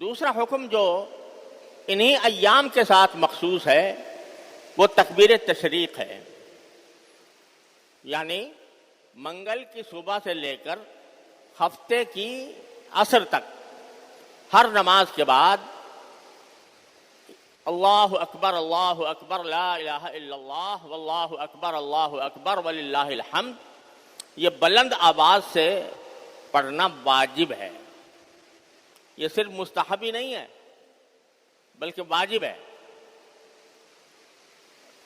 دوسرا حکم جو انہی ایام کے ساتھ مخصوص ہے وہ تکبیر تشریق ہے، یعنی منگل کی صبح سے لے کر ہفتے کی عصر تک ہر نماز کے بعد اللہ اکبر لا الہ الا اللہ واللہ اکبر وللہ الحمد، یہ بلند آواز سے پڑھنا واجب ہے۔ یہ صرف مستحب ہی نہیں ہے بلکہ واجب ہے۔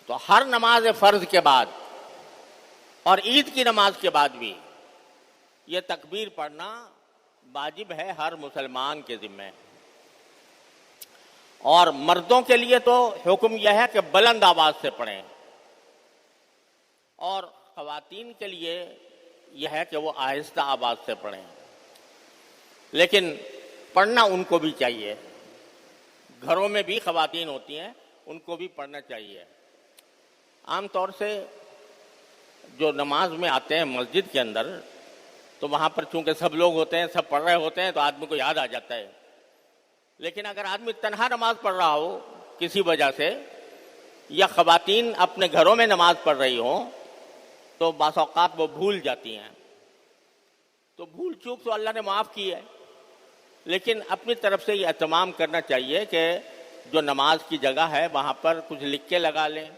تو ہر نماز فرض کے بعد اور عید کی نماز کے بعد بھی یہ تکبیر پڑھنا واجب ہے ہر مسلمان کے ذمہ۔ اور مردوں کے لیے تو حکم یہ ہے کہ بلند آواز سے پڑھیں، اور خواتین کے لیے یہ ہے کہ وہ آہستہ آواز سے پڑھیں، لیکن پڑھنا ان کو بھی چاہیے۔ گھروں میں بھی خواتین ہوتی ہیں، ان کو بھی پڑھنا چاہیے۔ عام طور سے جو نماز میں آتے ہیں مسجد کے اندر، تو وہاں پر چونکہ سب لوگ ہوتے ہیں، سب پڑھ رہے ہوتے ہیں، تو آدمی کو یاد آ جاتا ہے۔ لیکن اگر آدمی تنہا نماز پڑھ رہا ہو کسی وجہ سے، یا خواتین اپنے گھروں میں نماز پڑھ رہی ہوں، تو بعض اوقات وہ بھول جاتی ہیں۔ تو بھول چوک تو اللہ نے معاف کی ہے، لیکن اپنی طرف سے یہ اہتمام کرنا چاہیے کہ جو نماز کی جگہ ہے وہاں پر کچھ لکھ کے لگا لیں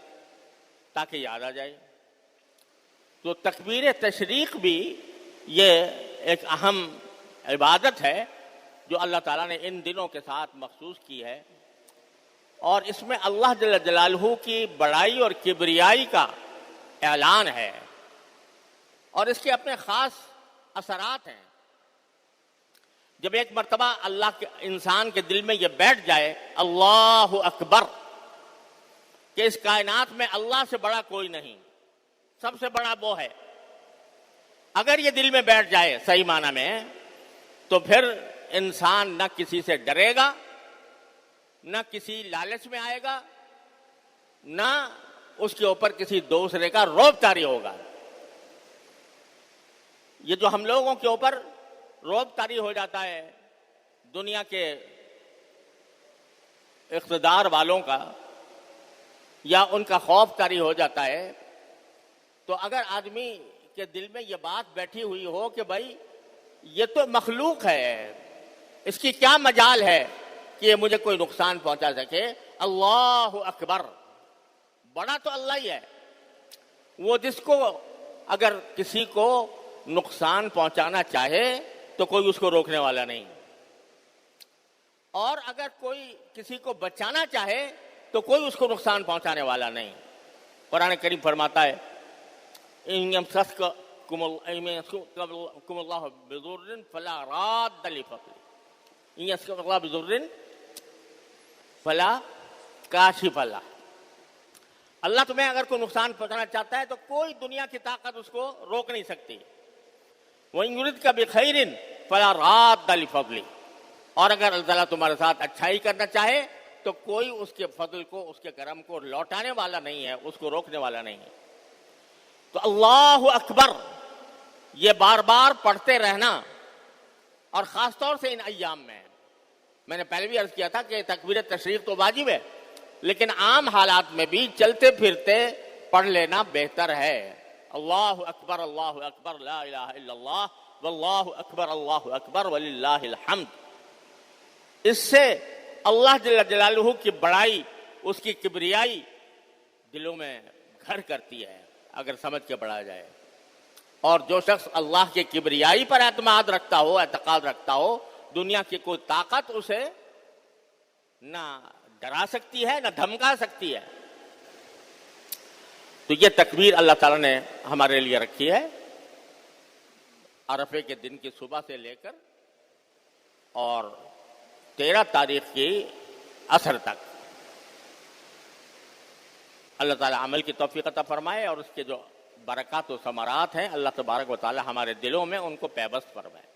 تاکہ یاد آ جائے۔ تو تکبیر تشریق بھی یہ ایک اہم عبادت ہے جو اللہ تعالیٰ نے ان دنوں کے ساتھ مخصوص کی ہے، اور اس میں اللہ جل جلالہ کی بڑائی اور کبریائی کا اعلان ہے، اور اس کے اپنے خاص اثرات ہیں۔ جب ایک مرتبہ اللہ کے انسان کے دل میں یہ بیٹھ جائے اللہ اکبر، کہ اس کائنات میں اللہ سے بڑا کوئی نہیں، سب سے بڑا وہ ہے، اگر یہ دل میں بیٹھ جائے صحیح معنی میں، تو پھر انسان نہ کسی سے ڈرے گا، نہ کسی لالچ میں آئے گا، نہ اس کے اوپر کسی دوسرے کا رعب طاری ہوگا۔ یہ جو ہم لوگوں کے اوپر رعب طاری ہو جاتا ہے دنیا کے اقتدار والوں کا، یا ان کا خوف طاری ہو جاتا ہے، تو اگر آدمی کے دل میں یہ بات بیٹھی ہوئی ہو کہ بھائی یہ تو مخلوق ہے، اس کی کیا مجال ہے کہ یہ مجھے کوئی نقصان پہنچا سکے، اللہ اکبر، بڑا تو اللہ ہی ہے، وہ جس کو اگر کسی کو نقصان پہنچانا چاہے تو کوئی اس کو روکنے والا نہیں، اور اگر کوئی کسی کو بچانا چاہے تو کوئی اس کو نقصان پہنچانے والا نہیں۔ قرآن کریم فرماتا ہے إِن يَمْسَسْكَكُمُ اللَّهُ بِضُرٍّ فَلَا رَادَّ لِفَضْلِهِ إِن يَمْسَسْكَكُمُ اللَّهُ بِضُرٍّ فَلَا كَاشِفَ لَهُ، اللہ تمہیں اگر کوئی نقصان پہنچانا چاہتا ہے تو کوئی دنیا کی طاقت اس کو روک نہیں سکتی۔ وَإِن يُرِدْكَ بِخَيْرٍ فَلَا رَادَّ لِفَضْلِهِ، اور اگر اللہ تعالیٰ تمہارے ساتھ اچھائی کرنا چاہے تو کوئی اس کے فضل کو، اس کے کرم کو لوٹانے والا نہیں ہے، اس کو روکنے والا نہیں ہے۔ تو اللہ اکبر یہ بار بار پڑھتے رہنا، اور خاص طور سے ان ایام میں نے پہلے بھی عرض کیا تھا کہ تکبیر تشریق تو واجب ہے، لیکن عام حالات میں بھی چلتے پھرتے پڑھ لینا بہتر ہے۔ اللہ اکبر لا الہ الا اللہ واللہ اکبر وللہ الحمد۔ اس سے اللہ جل جلالہ کی بڑائی، اس کی کبریائی دلوں میں گھر کرتی ہے اگر سمجھ کے پڑھا جائے۔ اور جو شخص اللہ کی کبریائی پر اعتماد رکھتا ہو، اعتقاد رکھتا ہو، دنیا کی کوئی طاقت اسے نہ ڈرا سکتی ہے نہ دھمکا سکتی ہے۔ تو یہ تکبیر اللہ تعالیٰ نے ہمارے لیے رکھی ہے عرفے کے دن کی صبح سے لے کر اور 13 تاریخ کی عصر تک۔ اللہ تعالیٰ عمل کی توفیق عطا فرمائے، اور اس کے جو برکات و ثمرات ہیں اللہ تبارک و تعالیٰ ہمارے دلوں میں ان کو پیوست فرمائے۔